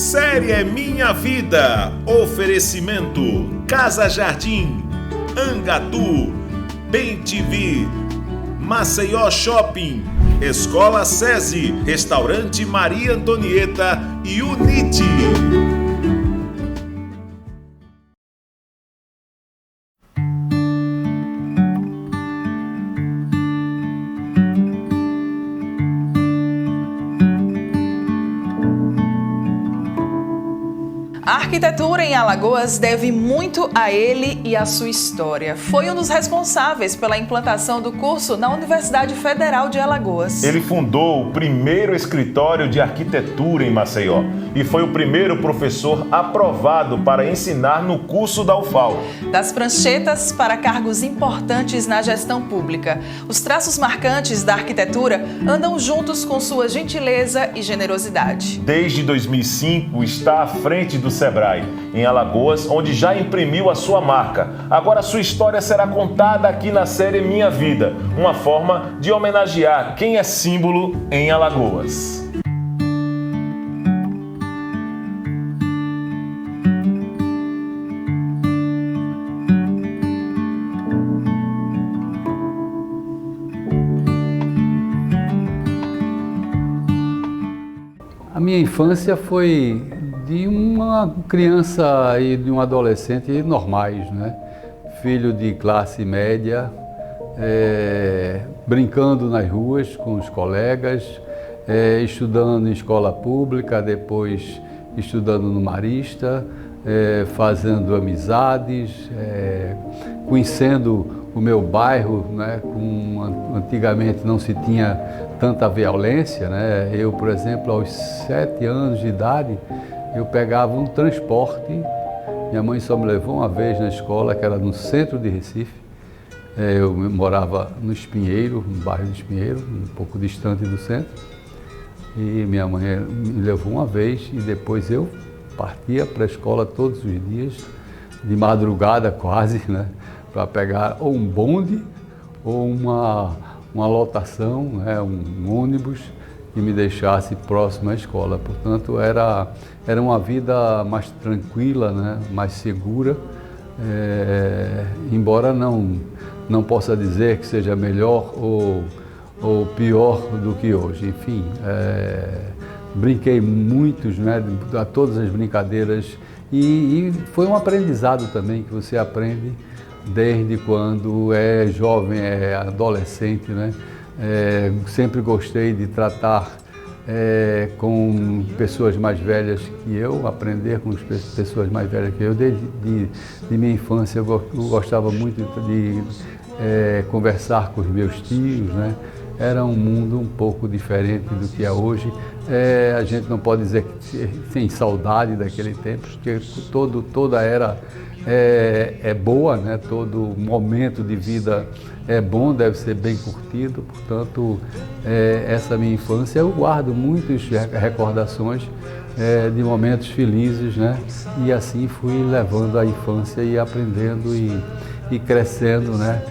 Série é Minha Vida. Oferecimento Casa Jardim, Angatu, Bem TV, Maceió Shopping, Escola SESI, Restaurante Maria Antonieta e Unite. A arquitetura em Alagoas deve muito a ele e à sua história. Foi um dos responsáveis pela implantação do curso na Universidade Federal de Alagoas. Ele fundou o primeiro escritório de arquitetura em Maceió e foi o primeiro professor aprovado para ensinar no curso da UFAL. Das pranchetas para cargos importantes na gestão pública, os traços marcantes da arquitetura andam juntos com sua gentileza e generosidade. Desde 2005 está à frente do Sebrae, em Alagoas, onde já imprimiu a sua marca. Agora sua história será contada aqui na série Minha Vida, uma forma de homenagear quem é símbolo em Alagoas. A minha infância foi de uma criança e de um adolescente normais, né? Filho de classe média, brincando nas ruas com os colegas, estudando em escola pública, depois estudando no Marista, fazendo amizades, conhecendo o meu bairro, né? Antigamente não se tinha tanta violência, né? Eu, por exemplo, aos 7 anos de idade, eu pegava um transporte. Minha mãe só me levou uma vez na escola, que era no centro de Recife. Eu morava no Espinheiro, no bairro do Espinheiro, um pouco distante do centro. E minha mãe me levou uma vez e depois eu partia para a escola todos os dias, de madrugada quase, né? Para pegar ou um bonde ou uma lotação, né? Um ônibus que me deixasse próximo à escola. Portanto, era uma vida mais tranquila, né? Mais segura, embora não possa dizer que seja melhor ou pior do que hoje. Enfim, brinquei muitos, né? A todas as brincadeiras e foi um aprendizado também que você aprende desde quando é jovem, é adolescente, né? Sempre gostei de tratar com pessoas mais velhas que eu, aprender com pessoas mais velhas que eu. Desde de minha infância eu gostava muito de conversar com os meus tios, né? Era um mundo um pouco diferente do que é hoje. A gente não pode dizer que tem saudade daquele tempo, porque toda era boa, né? Todo momento de vida é bom, deve ser bem curtido. Portanto, essa minha infância eu guardo muitas recordações de momentos felizes, né? E assim fui levando a infância e aprendendo e crescendo, né?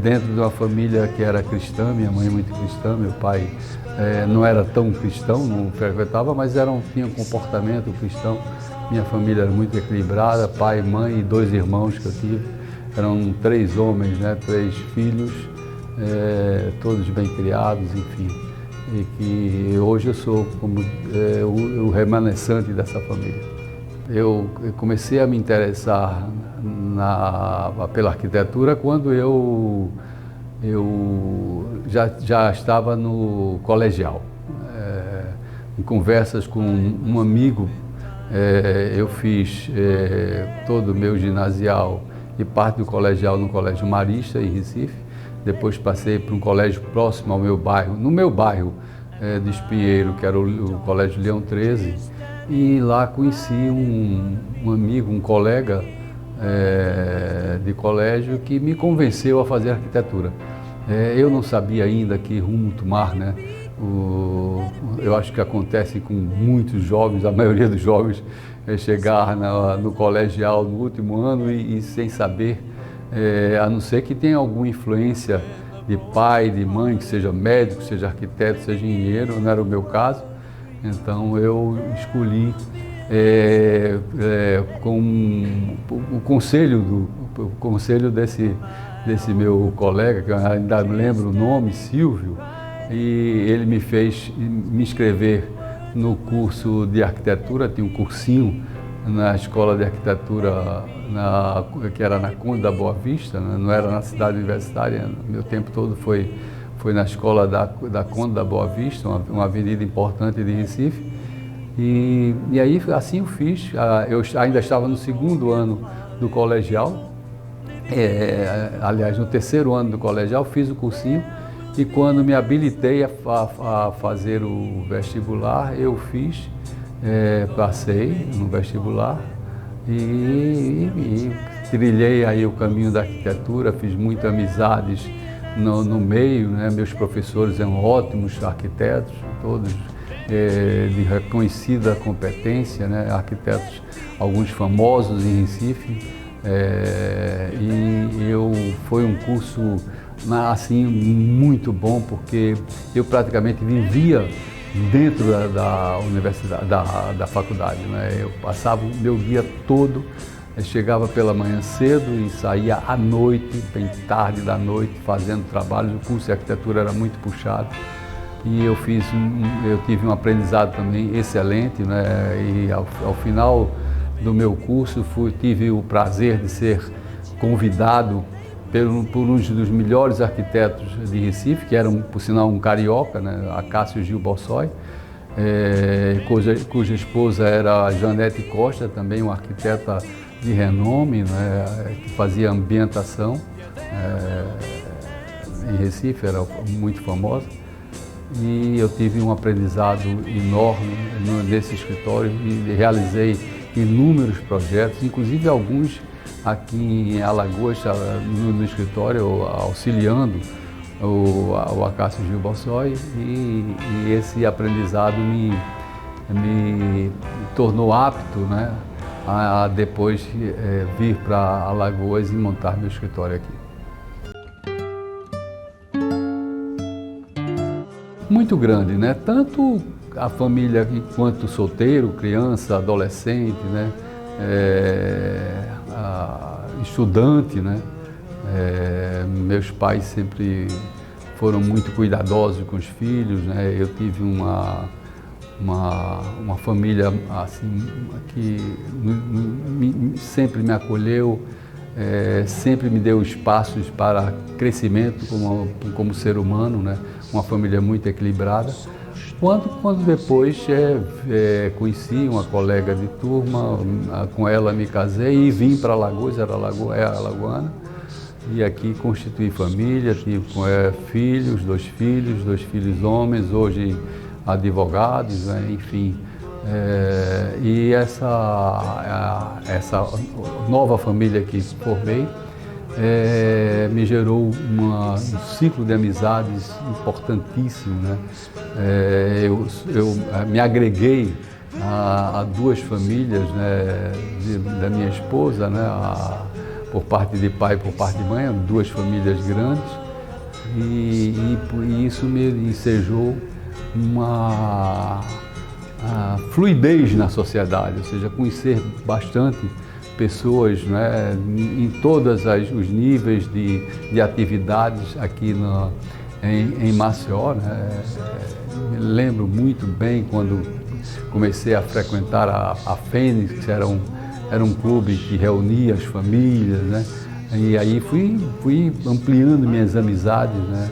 Dentro de uma família que era cristã, minha mãe muito cristã, meu pai não era tão cristão, não frequentava, mas tinha um comportamento cristão. Minha família era muito equilibrada, pai, mãe e 2 irmãos que eu tive. Eram 3 homens, né? 3 filhos, todos bem criados, enfim. E que hoje eu sou como o remanescente dessa família. Eu comecei a me interessar pela arquitetura quando eu já estava no colegial. Em conversas com um amigo, eu fiz todo o meu ginasial e parte do colegial no Colégio Marista, em Recife. Depois passei para um colégio próximo ao meu bairro, no meu bairro de Espinheiro, que era o Colégio Leão 13. E lá conheci um amigo, um colega de colégio que me convenceu a fazer arquitetura. Eu não sabia ainda que rumo tomar, né? Eu acho que acontece com muitos jovens, a maioria dos jovens, chegar no colegial no último ano e sem saber, a não ser que tenha alguma influência de pai, de mãe, que seja médico, seja arquiteto, seja engenheiro. Não era o meu caso. Então eu escolhi com o conselho desse meu colega, que eu ainda me lembro o nome, Silvio, e ele me fez me inscrever no curso de arquitetura. Tinha um cursinho na escola de arquitetura que era na Conde da Boa Vista, né? Não era na cidade universitária. Meu tempo todo foi na escola da Conde da Boa Vista, uma avenida importante de Recife. E aí assim eu fiz. Eu ainda estava no segundo ano do colegial, aliás, no terceiro ano do colegial, fiz o cursinho, e quando me habilitei a fazer o vestibular, eu fiz, passei no vestibular e trilhei aí o caminho da arquitetura, fiz muitas amizades no meio, né? Meus professores eram ótimos arquitetos, todos de reconhecida competência, né? Arquitetos, alguns famosos em Recife, e foi um curso assim muito bom, porque eu praticamente vivia dentro da universidade, da faculdade, né? Eu passava o meu dia todo, chegava pela manhã cedo e saía à noite, bem tarde da noite, fazendo trabalhos. O curso de arquitetura era muito puxado. E eu tive um aprendizado também excelente, né? E ao final do meu curso tive o prazer de ser convidado por um dos melhores arquitetos de Recife, que era, por sinal, um carioca, né? Acácio Gil Bossói, cuja esposa era a Janete Costa, também uma arquiteta de renome, né? Que fazia ambientação em Recife, era muito famosa. E eu tive um aprendizado enorme nesse escritório e realizei inúmeros projetos, inclusive alguns aqui em Alagoas, no escritório, auxiliando o Acácio Gil Bossói, e esse aprendizado me tornou apto, né, a depois vir para Alagoas e montar meu escritório aqui. Muito grande, né? Tanto a família quanto solteiro, criança, adolescente, né? Estudante, né? Meus pais sempre foram muito cuidadosos com os filhos, né? Eu tive uma família assim que sempre me acolheu, sempre me deu espaços para crescimento como ser humano, né? Uma família muito equilibrada. Quando depois conheci uma colega de turma, com ela me casei e vim para Alagoas, alagoana, e aqui constituí família, tive filhos, dois filhos homens, hoje advogados, né? Enfim. E essa nova família que formei me gerou um ciclo de amizades importantíssimo, né? Eu me agreguei a duas famílias, né, da minha esposa, né, por parte de pai e por parte de mãe, duas famílias grandes, e isso me ensejou uma fluidez na sociedade, ou seja, conhecer bastante pessoas, né, em todos os níveis de atividades aqui em Maceió, né. Me lembro muito bem quando comecei a frequentar a Fênix, que era um clube que reunia as famílias, né, e aí fui ampliando minhas amizades, né,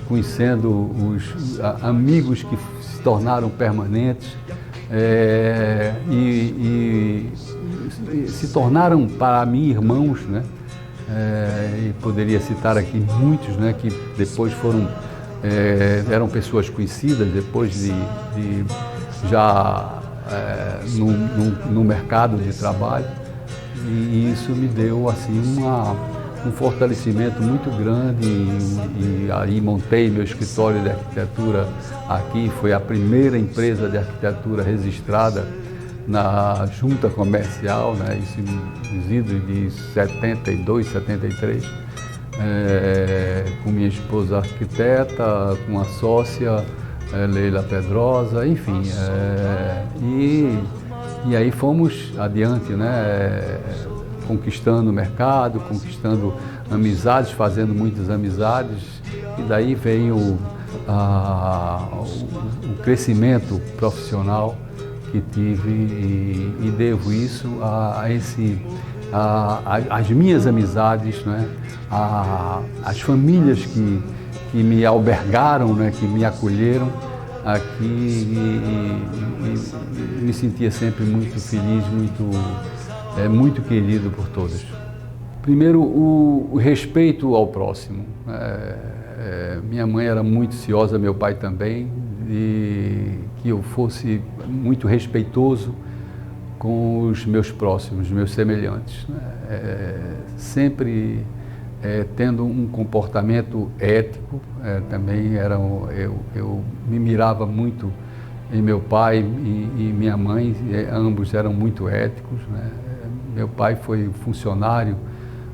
conhecendo os amigos que se tornaram permanentes, e se tornaram para mim irmãos, né? E poderia citar aqui muitos, né, que depois eram pessoas conhecidas depois de já no mercado de trabalho, e isso me deu assim um fortalecimento muito grande, e aí montei meu escritório de arquitetura aqui. Foi a primeira empresa de arquitetura registrada na Junta Comercial, né? Isso nos idos de 72, 73, com minha esposa arquiteta, com a sócia Leila Pedrosa, enfim, E aí fomos adiante, né? Conquistando o mercado, conquistando amizades, fazendo muitas amizades, e daí vem o crescimento profissional que tive e devo isso às minhas amizades, né? Às famílias que me albergaram, né? Que me acolheram aqui e me sentia sempre muito feliz, muito querido por todos. Primeiro, o respeito ao próximo. Minha mãe era muito ciosa, meu pai também, e que eu fosse muito respeitoso com os meus próximos, meus semelhantes. Sempre tendo um comportamento ético, também eu me mirava muito em meu pai e minha mãe, ambos eram muito éticos, né? Meu pai foi funcionário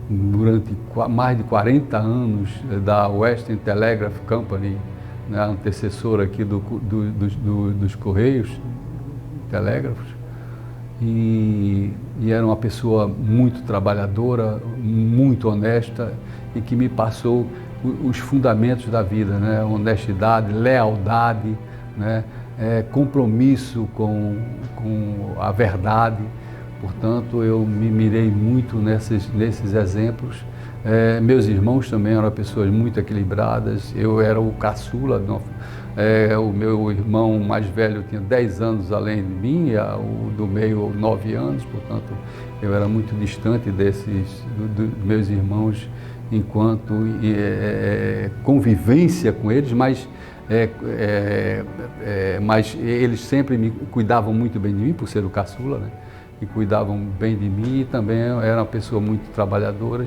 durante mais de 40 anos da Western Telegraph Company, né, antecessora aqui dos Correios Telégrafos, e era uma pessoa muito trabalhadora, muito honesta e que me passou os fundamentos da vida, né, honestidade, lealdade, né, compromisso com a verdade. Portanto, eu me mirei muito nesses exemplos. Meus irmãos também eram pessoas muito equilibradas. Eu era o caçula, o meu irmão mais velho tinha 10 anos além de mim, o do meio 9 anos, portanto, eu era muito distante dos meus irmãos enquanto convivência com eles, mas eles sempre me cuidavam muito bem de mim, por ser o caçula, né? E cuidavam bem de mim, e também era uma pessoa muito trabalhadora.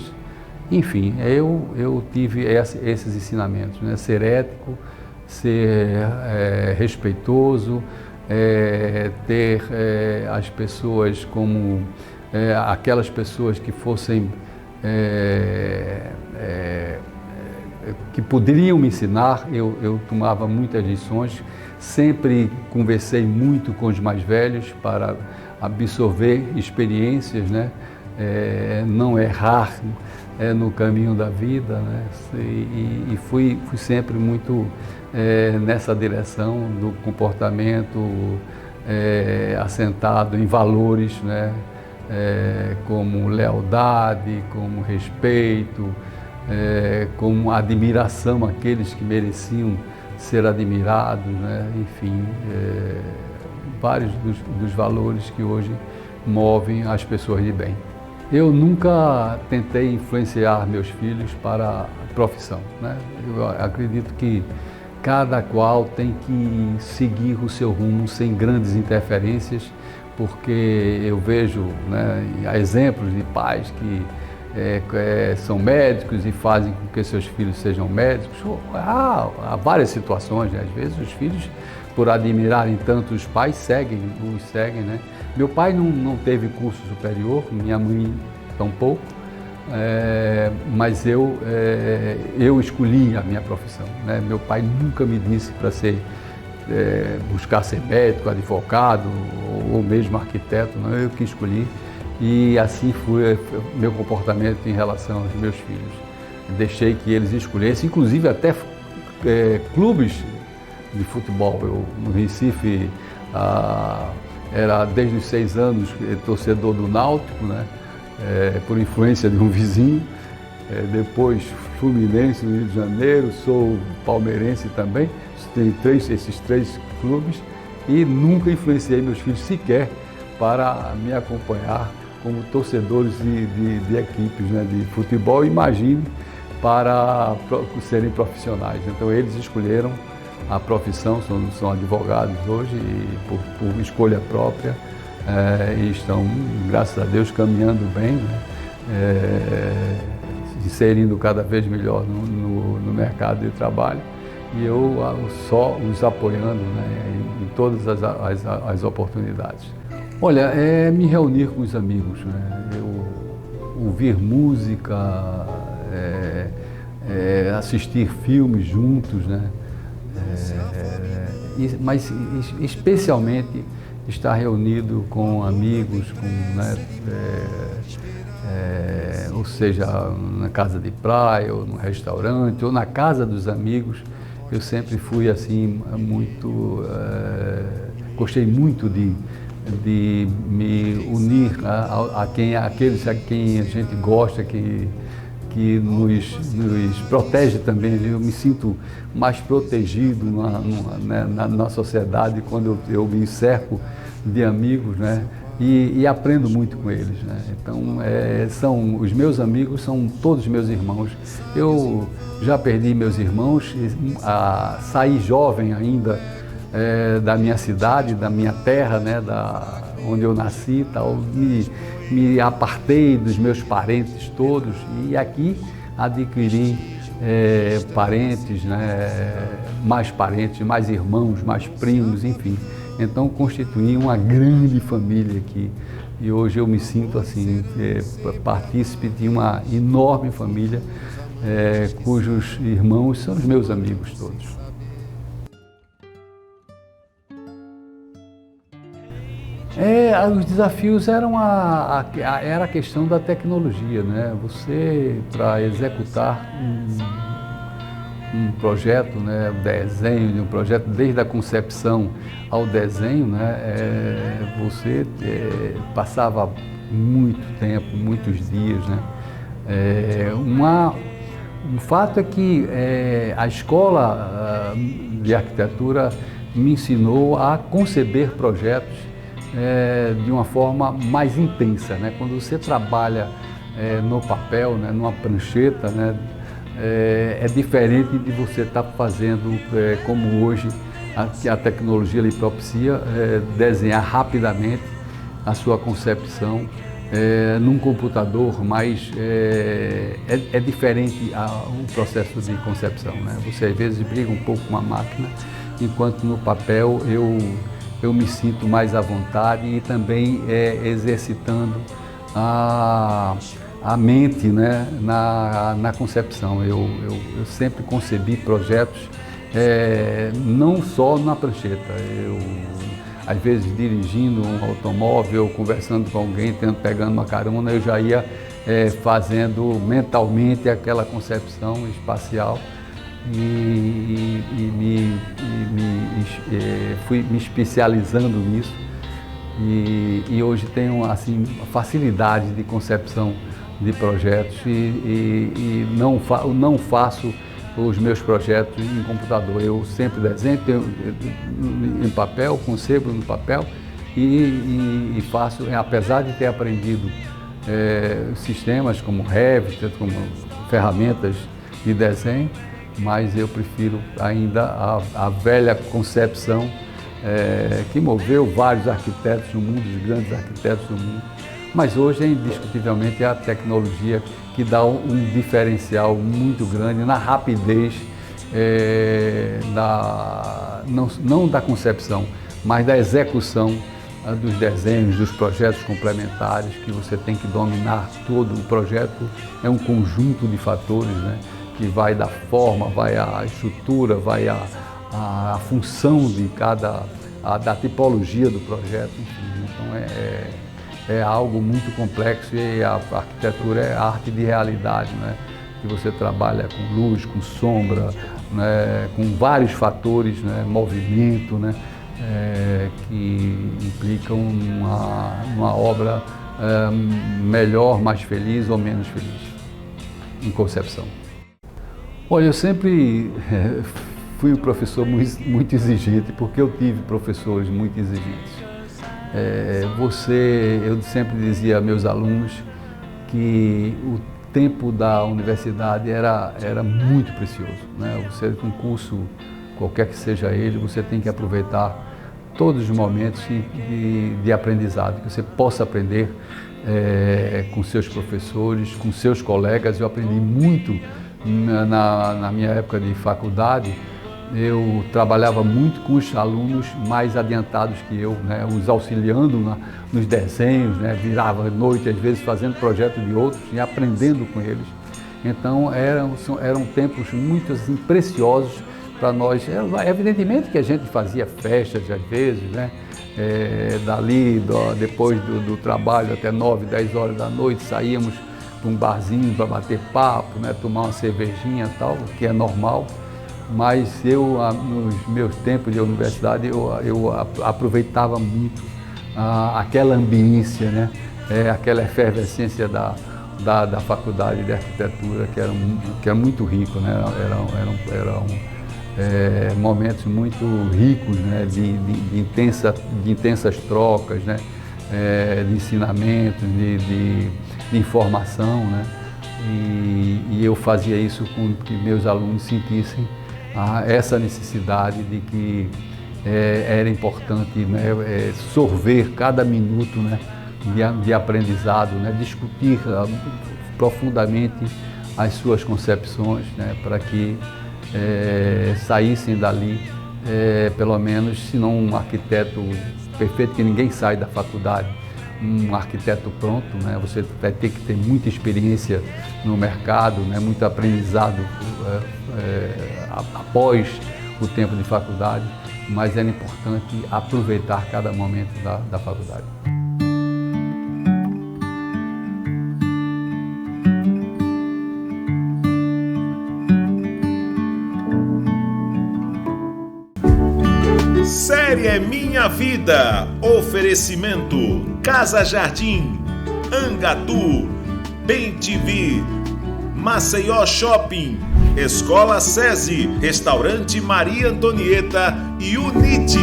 Enfim, eu tive esses ensinamentos, né? Ser ético, ser respeitoso, ter as pessoas como aquelas pessoas que fossem que poderiam me ensinar. Eu tomava muitas lições, sempre conversei muito com os mais velhos para absorver experiências, né? Não errar no caminho da vida, né? E fui sempre muito nessa direção do comportamento assentado em valores, né? Como lealdade, como respeito, como admiração àqueles que mereciam ser admirados, né? Enfim, vários dos valores que hoje movem as pessoas de bem. Eu nunca tentei influenciar meus filhos para a profissão, né? Eu acredito que cada qual tem que seguir o seu rumo sem grandes interferências, porque eu vejo, né, exemplos de pais que são médicos e fazem com que seus filhos sejam médicos. Há várias situações, né? Às vezes os filhos, por admirarem tanto os pais, os seguem, né? Meu pai não teve curso superior, minha mãe tampouco, mas eu escolhi a minha profissão, né? Meu pai nunca me disse para buscar ser médico, advogado ou mesmo arquiteto, não, eu que escolhi. E assim foi meu comportamento em relação aos meus filhos. Deixei que eles escolhessem, inclusive até clubes de futebol. Eu, no Recife, era desde os 6 anos torcedor do Náutico, né? Por influência de um vizinho. Depois Fluminense no Rio de Janeiro, sou palmeirense também. Tenho esses 3 clubes e nunca influenciei meus filhos sequer para me acompanhar como torcedores de equipes, né, de futebol, imagine para serem profissionais. Então eles escolheram a profissão, são advogados hoje e por escolha própria, e estão, graças a Deus, caminhando bem, né, inserindo cada vez melhor no mercado de trabalho, e eu só os apoiando, né, em todas as oportunidades. Olha, me reunir com os amigos, né? Eu ouvir música, assistir filmes juntos, né? Mas especialmente estar reunido com amigos, ou seja, na casa de praia, ou no restaurante, ou na casa dos amigos. Eu sempre fui assim, gostei muito de me unir àqueles a quem a gente gosta, que nos protege também. Eu me sinto mais protegido na sociedade quando eu me cerco de amigos, né? E aprendo muito com eles, né? Então, os meus amigos são todos meus irmãos. Eu já perdi meus irmãos, saí jovem ainda da minha cidade, da minha terra, né? Onde eu nasci, tal. Me apartei dos meus parentes todos e aqui adquiri parentes, né? Mais irmãos, mais primos, enfim. Então constituí uma grande família aqui e hoje eu me sinto assim, partícipe de uma enorme família cujos irmãos são os meus amigos todos. Os desafios era a questão da tecnologia, né? Você, para executar um projeto, né, desenho de um projeto, desde a concepção ao desenho, né, você passava muito tempo, muitos dias, né? Um fato é que a escola de arquitetura me ensinou a conceber projetos de uma forma mais intensa, né? Quando você trabalha no papel, né, numa prancheta, né, é diferente de você estar fazendo como hoje a tecnologia lhe propicia desenhar rapidamente a sua concepção num computador, mas é diferente o processo de concepção, né? Você às vezes briga um pouco com a máquina, enquanto no papel eu me sinto mais à vontade e também exercitando a mente, né, na concepção. Eu sempre concebi projetos não só na prancheta. Às vezes dirigindo um automóvel, conversando com alguém, pegando uma carona, eu já ia fazendo mentalmente aquela concepção espacial fui me especializando nisso e hoje tenho assim facilidade de concepção de projetos e não faço os meus projetos em computador. Eu sempre desenho em papel, concebo no papel e faço, apesar de ter aprendido sistemas como Revit, como ferramentas de desenho, mas eu prefiro ainda a velha concepção que moveu vários arquitetos no mundo, os grandes arquitetos do mundo. Mas hoje, indiscutivelmente, é a tecnologia que dá um diferencial muito grande na rapidez, não da concepção, mas da execução dos desenhos, dos projetos complementares, que você tem que dominar todo o projeto. É um conjunto de fatores, né, que vai da forma, vai a estrutura, vai a função de da tipologia do projeto, enfim. Então é algo muito complexo e a arquitetura é arte de realidade, né? Que você trabalha com luz, com sombra, né? Com vários fatores, né? Movimento, né? Que implicam uma obra melhor, mais feliz ou menos feliz, em concepção. Olha, eu sempre fui um professor muito exigente, porque eu tive professores muito exigentes. Eu sempre dizia a meus alunos que o tempo da universidade era muito precioso, né? Você, um curso, qualquer que seja ele, você tem que aproveitar todos os momentos de aprendizado, que você possa aprender com seus professores, com seus colegas. Eu aprendi muito na minha época de faculdade. Eu trabalhava muito com os alunos mais adiantados que eu, né, os auxiliando nos desenhos, né, virava à noite, às vezes, fazendo projetos de outros e aprendendo com eles. Então, eram tempos muito assim, preciosos para nós. Evidentemente que a gente fazia festas, às vezes, né, Dali, depois do trabalho, até 9, 10 horas da noite, saíamos para um barzinho para bater papo, né, tomar uma cervejinha e tal, que é normal. Mas nos meus tempos de universidade, eu aproveitava muito aquela ambiência, né, aquela efervescência da faculdade de arquitetura, que era muito rico, né, eram momentos muito ricos, né, de intensas trocas, né, de ensinamentos, de informação, né, e eu fazia isso com que meus alunos sentissem essa necessidade de que era importante, né, sorver cada minuto, né, de aprendizado, né, discutir profundamente as suas concepções, né, para que saíssem dali, pelo menos, se não um arquiteto perfeito, que ninguém sai da faculdade, um arquiteto pronto, né? Você vai ter que ter muita experiência no mercado, né? Muito aprendizado após o tempo de faculdade, mas era importante aproveitar cada momento da faculdade. Série Minha Vida. Oferecimento Casa Jardim, Angatu, Bem-TV, Maceió Shopping, Escola SESI, Restaurante Maria Antonieta e Unite.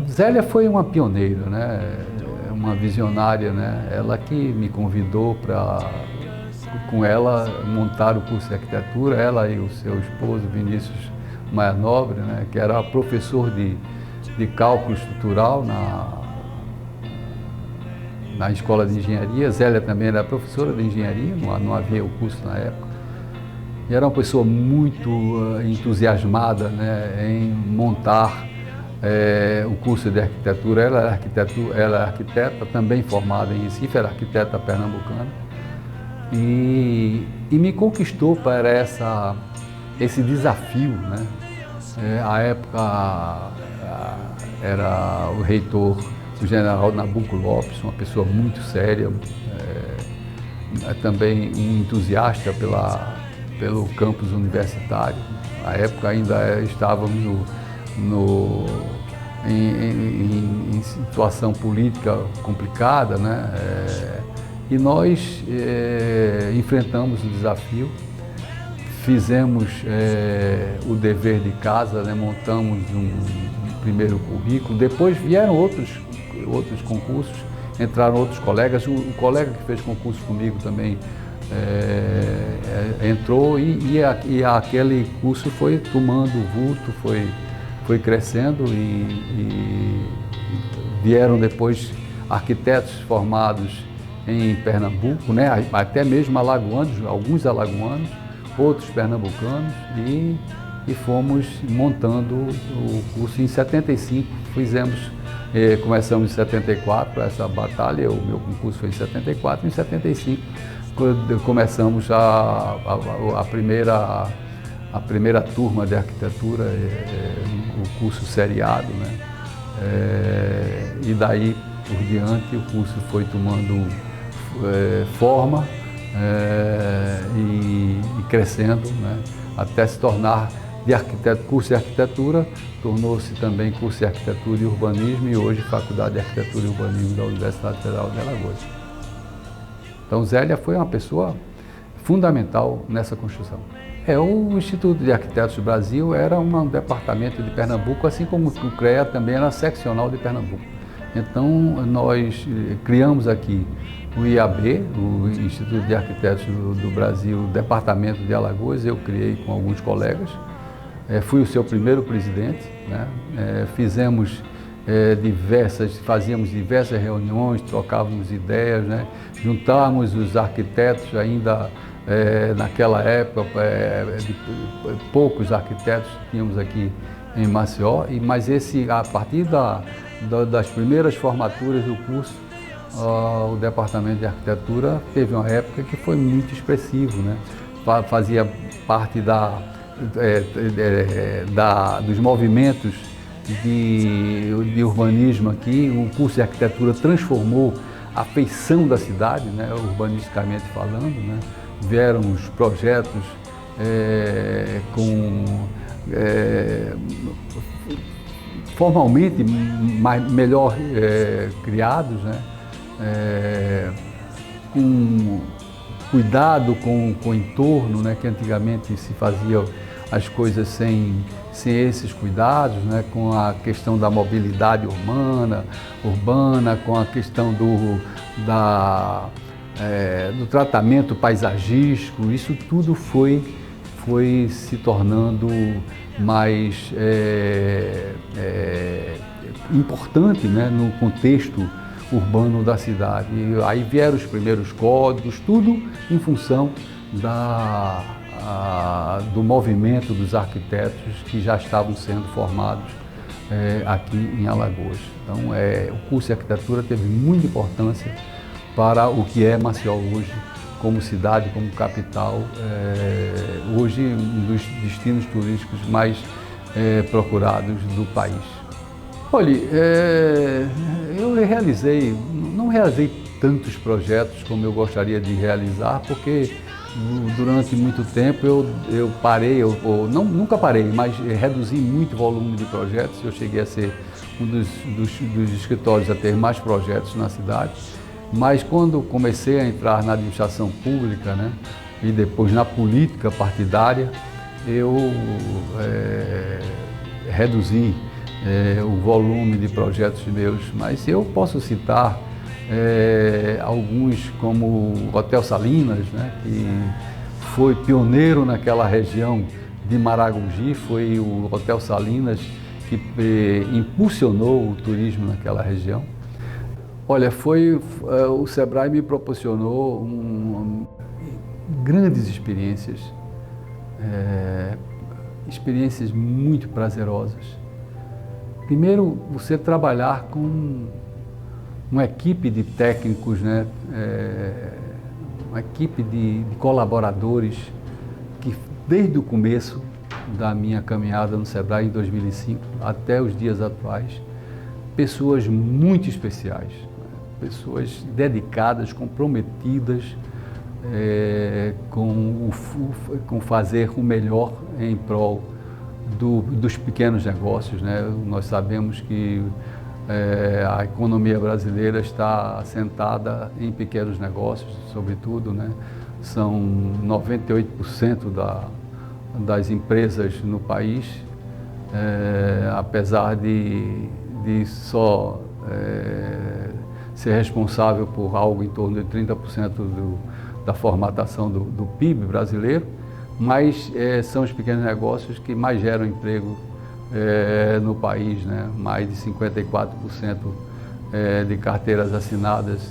Zélia foi uma pioneira, né? Uma visionária, né? Ela que me convidou para, com ela, montar o curso de arquitetura, ela e o seu esposo, Vinícius Maia Nobre, né? Que era professor de cálculo estrutural na escola de engenharia. Zélia também era professora de engenharia, não havia o curso na época. E era uma pessoa muito entusiasmada, né? Em montar o curso de arquitetura. Ela era arquiteta, também formada em Recife, era arquiteta pernambucana, e me conquistou para esse desafio, né? À época era o reitor, o general Nabuco Lopes, uma pessoa muito séria, também um entusiasta pelo campus universitário. À época ainda estávamos em situação política complicada, né? E nós enfrentamos o desafio, fizemos o dever de casa, né? Montamos um primeiro currículo, depois vieram outros concursos, entraram outros colegas, o colega que fez concurso comigo também entrou e aquele curso foi tomando vulto, foi crescendo e vieram depois arquitetos formados em Pernambuco, né? Até mesmo alagoanos, alguns alagoanos, outros pernambucanos, e fomos montando o curso. Em 75 começamos em 74 essa batalha, o meu concurso foi em 74, em 75 começamos a primeira turma de arquitetura, o curso seriado, né? E daí por diante o curso foi tomando forma e crescendo, né? Até se tornar curso de arquitetura, tornou-se também curso de arquitetura e urbanismo, e hoje Faculdade de Arquitetura e Urbanismo da Universidade Federal de Alagoas. Então Zélia foi uma pessoa fundamental nessa construção. O Instituto de Arquitetos do Brasil era um departamento de Pernambuco, assim como o CREA também era seccional de Pernambuco. Então nós criamos aqui o IAB, o Instituto de Arquitetos do Brasil, departamento de Alagoas. Eu criei com alguns colegas, fui o seu primeiro presidente, né? Fazíamos diversas reuniões, trocávamos ideias, né? Juntávamos os arquitetos ainda. Naquela época, poucos arquitetos tínhamos aqui em Maceió, mas a partir das primeiras formaturas do curso, o Departamento de Arquitetura teve uma época que foi muito expressivo, né? Fazia parte dos movimentos de urbanismo aqui. O curso de arquitetura transformou a feição da cidade, né? Urbanisticamente falando, né? Vieram os projetos formalmente melhor criados, né? Com cuidado com o entorno, né? Que antigamente se fazia as coisas sem esses cuidados, né? Com a questão da mobilidade urbana, com a questão do tratamento paisagístico. Isso tudo foi se tornando mais importante, né? No contexto urbano da cidade. E aí vieram os primeiros códigos, tudo em função do movimento dos arquitetos que já estavam sendo formados aqui em Alagoas. Então, o curso de arquitetura teve muita importância para o que é Maceió hoje, como cidade, como capital, hoje um dos destinos turísticos mais procurados do país. Olha, eu não realizei tantos projetos como eu gostaria de realizar, porque durante muito tempo eu parei, nunca parei, mas reduzi muito o volume de projetos. Eu cheguei a ser um dos escritórios a ter mais projetos na cidade, mas quando comecei a entrar na administração pública, né, e depois na política partidária, eu reduzi o volume de projetos meus, mas eu posso citar alguns, como o Hotel Salinas, né, que foi pioneiro naquela região de Maragogi. Foi o Hotel Salinas que impulsionou o turismo naquela região. Olha, o Sebrae me proporcionou grandes experiências, experiências muito prazerosas. Primeiro, você trabalhar com uma equipe de técnicos, né? Uma equipe de colaboradores que, desde o começo da minha caminhada no Sebrae em 2005 até os dias atuais, pessoas muito especiais, pessoas dedicadas, comprometidas com fazer o melhor em prol dos pequenos negócios, né? Nós sabemos que a economia brasileira está assentada em pequenos negócios, sobretudo, né? São 98% das empresas no país, apesar de só ser responsável por algo em torno de 30% da formatação do PIB brasileiro, mas são os pequenos negócios que mais geram emprego no país, né? Mais de 54% de carteiras assinadas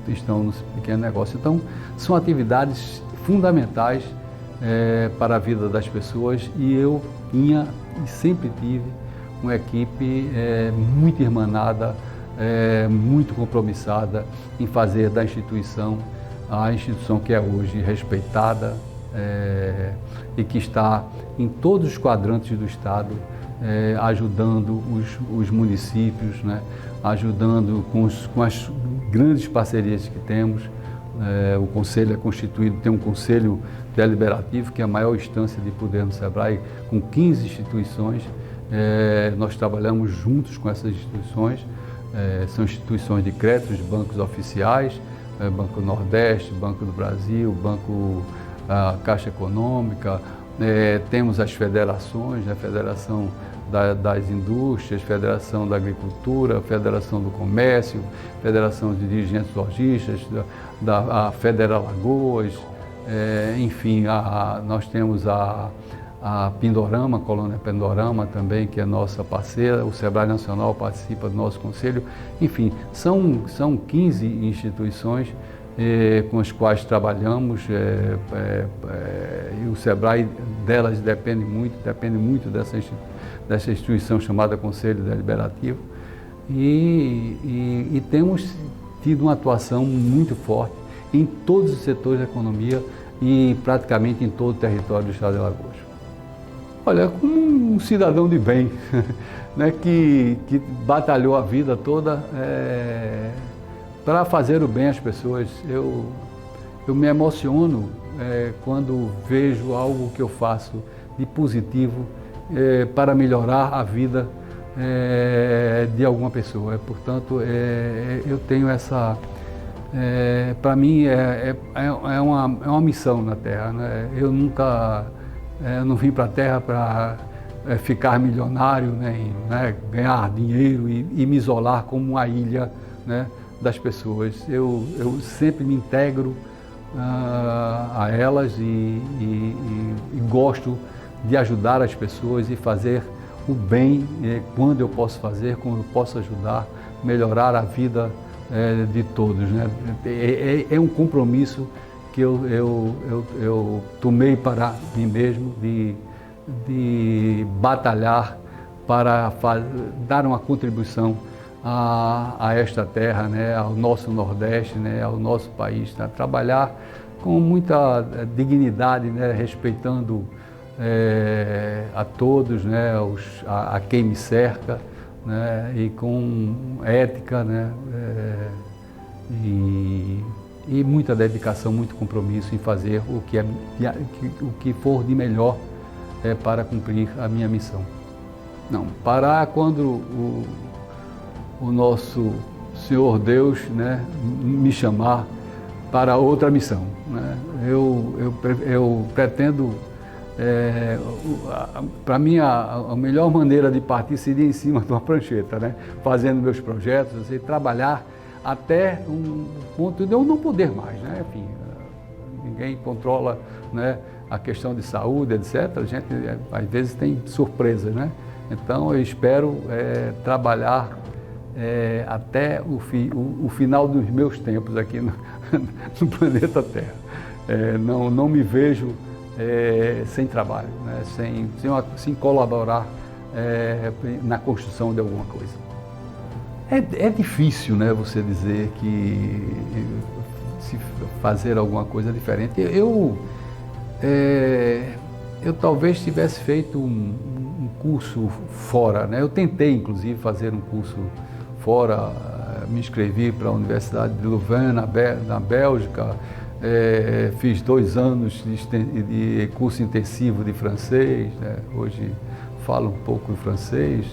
estão nos pequenos negócios. Então, são atividades fundamentais para a vida das pessoas, e eu tinha e sempre tive uma equipe muito irmanada, muito compromissada em fazer da instituição a instituição que é hoje respeitada e que está em todos os quadrantes do Estado, ajudando os municípios, né? Ajudando com as grandes parcerias que temos. O Conselho é constituído, tem um Conselho Deliberativo, que é a maior instância de poder no Sebrae, com 15 instituições. Nós trabalhamos juntos com essas instituições. São instituições de créditos, bancos oficiais, Banco Nordeste, Banco do Brasil, Caixa Econômica. Temos as federações, a Federação das Indústrias, Federação da Agricultura, Federação do Comércio, Federação de Dirigentes Lojistas, a Federal Alagoas, enfim, nós temos a Pindorama, a Colônia Pindorama também, que é nossa parceira. O Sebrae Nacional participa do nosso conselho. Enfim, são 15 instituições com as quais trabalhamos, e o Sebrae delas depende muito dessa instituição chamada Conselho Deliberativo. e temos tido uma atuação muito forte em todos os setores da economia e praticamente em todo o território do estado de Alagoas. Olha, como um cidadão de bem, né, que batalhou a vida toda para fazer o bem às pessoas. Eu me emociono quando vejo algo que eu faço de positivo para melhorar a vida de alguma pessoa. Portanto, eu tenho essa... para mim é uma missão na Terra, né? Eu não vim para a Terra para ficar milionário, né, ganhar dinheiro e me isolar como uma ilha, né, das pessoas. Eu sempre me integro a elas e gosto de ajudar as pessoas e fazer o bem quando eu posso fazer, como eu posso ajudar, melhorar a vida de todos, né? É um compromisso que eu tomei para mim mesmo de batalhar para dar uma contribuição a esta terra, né, ao nosso Nordeste, né, ao nosso país, né? Trabalhar com muita dignidade, né, respeitando a todos, né, a quem me cerca, né, e com ética, né, e muita dedicação, muito compromisso em fazer o que for de melhor para cumprir a minha missão. Não parar quando o nosso Senhor Deus, né, me chamar para outra missão, né? Eu pretendo, para mim a melhor maneira de partir seria em cima de uma prancheta, né, fazendo meus projetos e trabalhar até um ponto de eu não poder mais, né? Enfim, ninguém controla, né, a questão de saúde, etc. A gente às vezes tem surpresas, né? Então eu espero trabalhar até o final dos meus tempos aqui no planeta Terra. Não me vejo sem trabalho, né? sem colaborar na construção de alguma coisa. É difícil, né, você dizer que se fazer alguma coisa diferente. Eu talvez tivesse feito um curso fora, né? Eu tentei, inclusive, fazer um curso fora, me inscrevi para a Universidade de Louvain, na Bélgica, fiz 2 anos de curso intensivo de francês, né? Hoje falo um pouco de francês.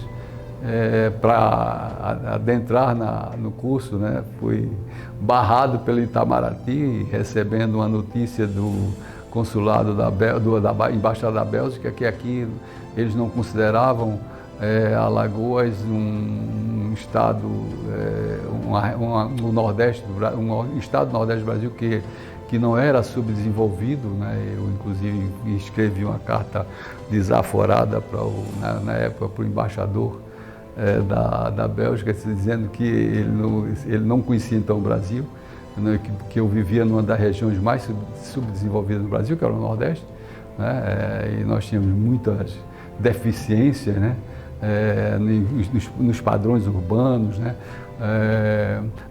Para adentrar no curso, né, fui barrado pelo Itamaraty, recebendo uma notícia do consulado da Embaixada da Bélgica, que aqui eles não consideravam Alagoas um estado, um estado do Nordeste do Brasil que não era subdesenvolvido, né? Eu, inclusive, escrevi uma carta desaforada na época para o embaixador da Bélgica, dizendo que ele não conhecia então o Brasil, né, que eu vivia numa das regiões mais subdesenvolvidas do Brasil, que era o Nordeste, né, e nós tínhamos muitas deficiências, né, nos padrões urbanos, né,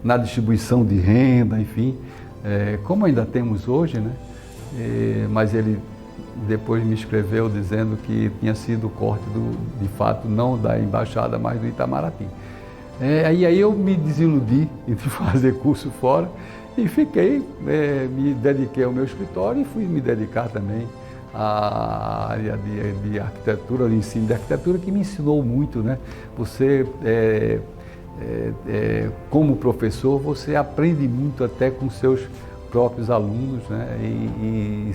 na distribuição de renda, enfim, como ainda temos hoje, né, mas ele depois me escreveu dizendo que tinha sido o corte de fato não da embaixada, mas do Itamaraty. Aí eu me desiludi de fazer curso fora e fiquei, me dediquei ao meu escritório e fui me dedicar também à área de arquitetura, do ensino de arquitetura, que me ensinou muito, né? Você, como professor, você aprende muito até com seus próprios alunos, né? E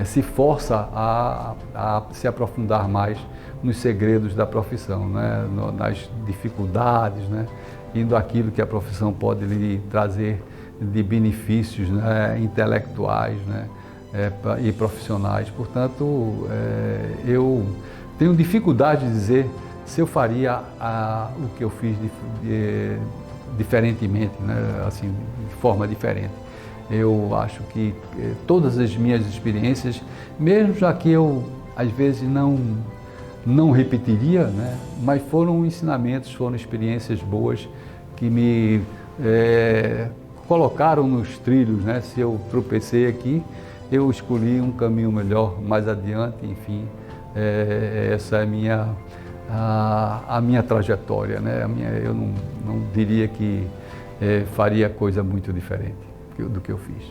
se força a se aprofundar mais nos segredos da profissão, né? Nas dificuldades, né? E daquilo que a profissão pode lhe trazer de benefícios, né? Intelectuais, né? E profissionais. Portanto, eu tenho dificuldade de dizer se eu faria o que eu fiz diferentemente, né? Assim, de forma diferente. Eu acho que todas as minhas experiências, mesmo já que eu às vezes não repetiria, né? Mas foram ensinamentos, foram experiências boas que me colocaram nos trilhos, né? Se eu tropecei aqui, eu escolhi um caminho melhor mais adiante, enfim, essa é a minha trajetória, né? Eu não diria que faria coisa muito diferente do que eu fiz.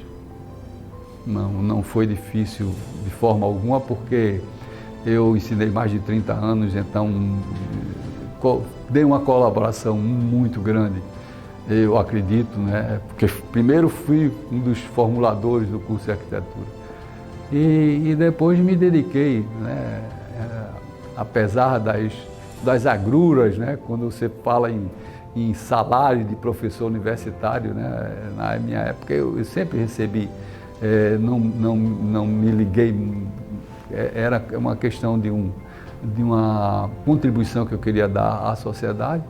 Não foi difícil de forma alguma, porque eu ensinei mais de 30 anos, então dei uma colaboração muito grande, eu acredito, né? Porque primeiro fui um dos formuladores do curso de arquitetura e depois me dediquei, né? Apesar das agruras, né? Quando você fala em salário de professor universitário, né? Na minha época eu sempre recebi, não me liguei, era uma questão de uma contribuição que eu queria dar à sociedade,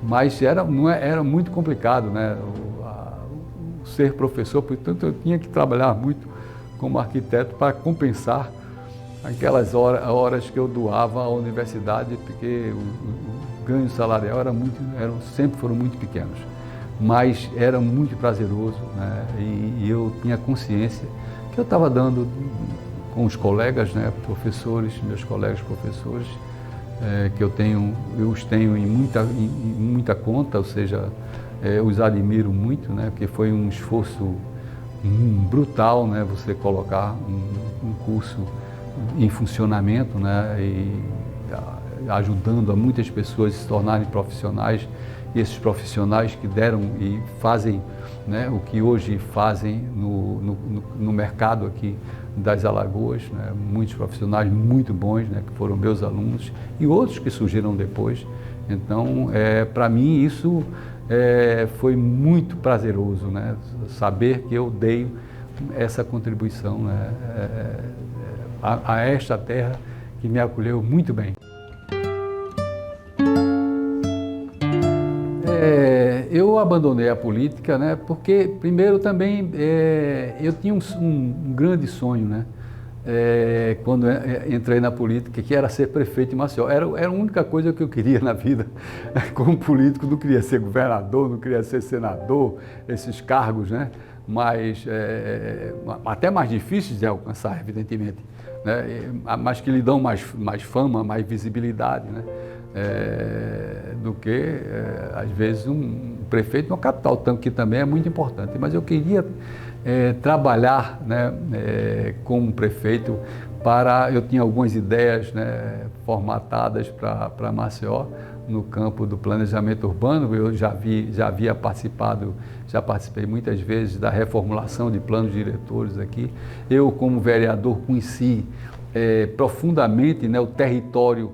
mas era muito complicado, né? Ser professor, portanto eu tinha que trabalhar muito como arquiteto para compensar aquelas horas que eu doava à universidade, porque o ganho salarial sempre foram muito pequenos, mas era muito prazeroso, né? E eu tinha consciência que eu estava dando com os colegas, né, professores, meus colegas professores, que eu os tenho em muita conta, ou seja, os admiro muito, né, porque foi um esforço brutal, né, você colocar um curso em funcionamento, né, e ajudando a muitas pessoas a se tornarem profissionais, e esses profissionais que deram e fazem, né, o que hoje fazem no mercado aqui das Alagoas, né, muitos profissionais muito bons, né, que foram meus alunos e outros que surgiram depois. Então, para mim isso foi muito prazeroso, né, saber que eu dei essa contribuição, né, a esta terra que me acolheu muito bem. Eu abandonei a política, né, porque primeiro também eu tinha um grande sonho, né, quando entrei na política, que era ser prefeito de Maceió. Era a única coisa que eu queria na vida. Como político, não queria ser governador, não queria ser senador, esses cargos, né, mas até mais difíceis de alcançar, evidentemente, né, mas que lhe dão mais fama, mais visibilidade, né, do que, às vezes, um prefeito de uma capital, tanto que também é muito importante. Mas eu queria trabalhar, né, como prefeito eu tinha algumas ideias, né, formatadas para Maceió, no campo do planejamento urbano. Eu já participei muitas vezes da reformulação de planos diretores aqui. Eu, como vereador, conheci profundamente, né, o território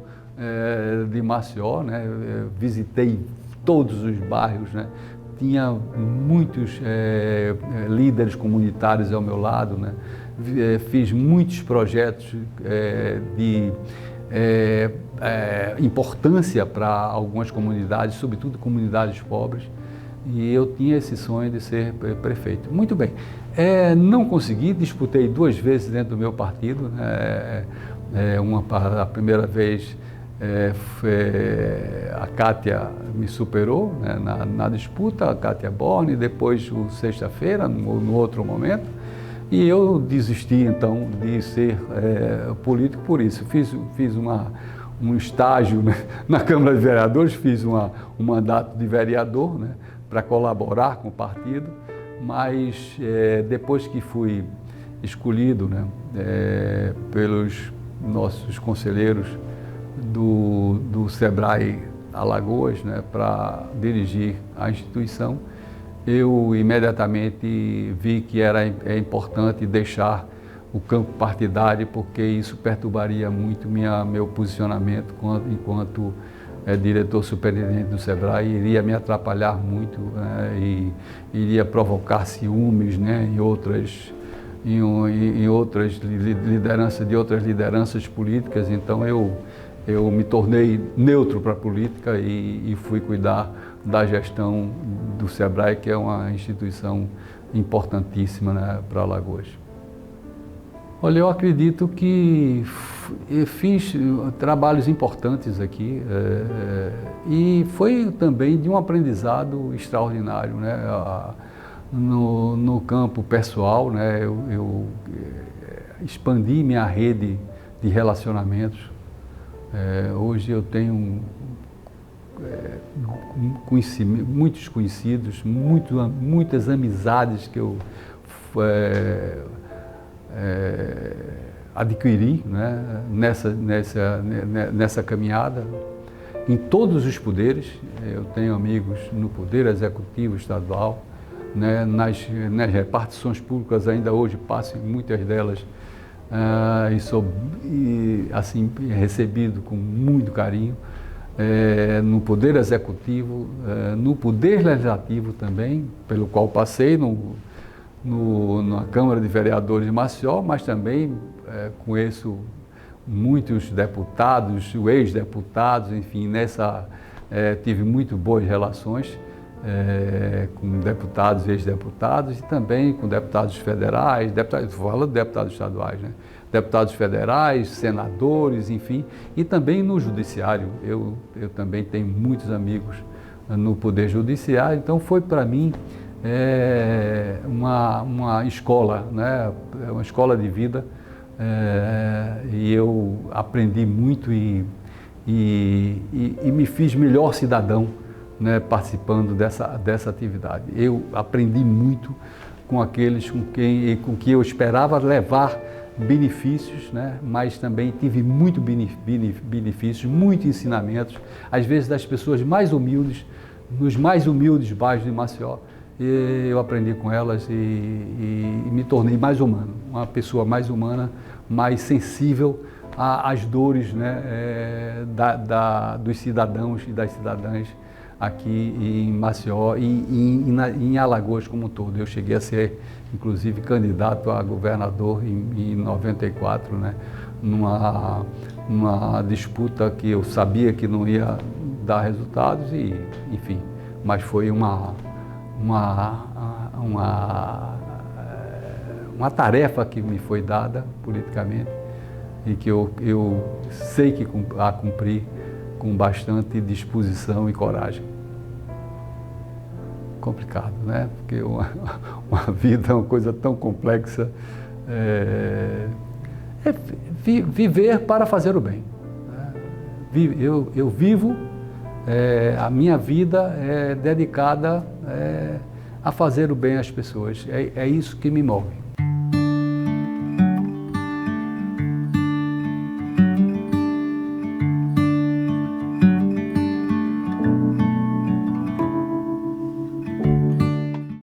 de Maceió, né? Visitei todos os bairros, né? Tinha muitos líderes comunitários ao meu lado, né? Fiz muitos projetos de importância para algumas comunidades, sobretudo comunidades pobres, e eu tinha esse sonho de ser prefeito. Muito bem, não consegui, disputei 2 vezes dentro do meu partido, né? A primeira vez a Cátia me superou, né, na disputa, a Cátia Borne, depois sexta-feira, no outro momento, e eu desisti então de ser político por isso. Fiz um estágio, né, na Câmara de Vereadores, fiz um mandato de vereador, né, para colaborar com o partido, mas depois que fui escolhido, né, pelos nossos conselheiros do Sebrae Alagoas, né, para dirigir a instituição, eu imediatamente vi que era importante deixar o campo partidário, porque isso perturbaria muito meu posicionamento enquanto diretor superintendente do Sebrae, iria me atrapalhar muito, né, e iria provocar ciúmes, né, em outras lideranças, de outras lideranças políticas. Então eu me tornei neutro para a política e fui cuidar da gestão do Sebrae, que é uma instituição importantíssima, né, para Alagoas. Olha, eu acredito que fiz trabalhos importantes aqui e foi também de um aprendizado extraordinário, né? No campo pessoal, né? Eu expandi minha rede de relacionamentos. Hoje eu tenho muitos conhecidos, muitas amizades que eu adquiri, né, nessa caminhada, em todos os poderes. Eu tenho amigos no Poder Executivo Estadual, né, nas repartições públicas, ainda hoje passo em muitas delas, e sou assim, recebido com muito carinho. No Poder Executivo, no Poder Legislativo também, pelo qual passei na Câmara de Vereadores de Maceió, mas também conheço muitos deputados, ex-deputados, enfim, tive muito boas relações com deputados e ex-deputados e também com deputados federais, falo de deputados estaduais, né? Deputados federais, senadores, enfim, e também no judiciário. Eu também tenho muitos amigos no Poder Judiciário, então foi para mim uma escola, né? Uma escola de vida, e eu aprendi muito e me fiz melhor cidadão, né, participando dessa atividade. Eu aprendi muito com aqueles com quem eu esperava levar benefícios, né, mas também tive muito benefícios, muitos ensinamentos, às vezes das pessoas mais humildes, nos mais humildes bairros de Maceió. E eu aprendi com elas e me tornei mais humano, uma pessoa mais humana, mais sensível às dores, né, dos cidadãos e das cidadãs aqui em Maceió e em Alagoas como um todo. Eu cheguei a ser, inclusive, candidato a governador em 94, né, numa disputa que eu sabia que não ia dar resultados, e, enfim, mas foi uma tarefa que me foi dada politicamente e que eu sei que a cumprir com bastante disposição e coragem. Complicado, né? Porque uma vida é uma coisa tão complexa. Viver para fazer o bem, né? Eu vivo, a minha vida é dedicada a fazer o bem às pessoas. É isso que me move.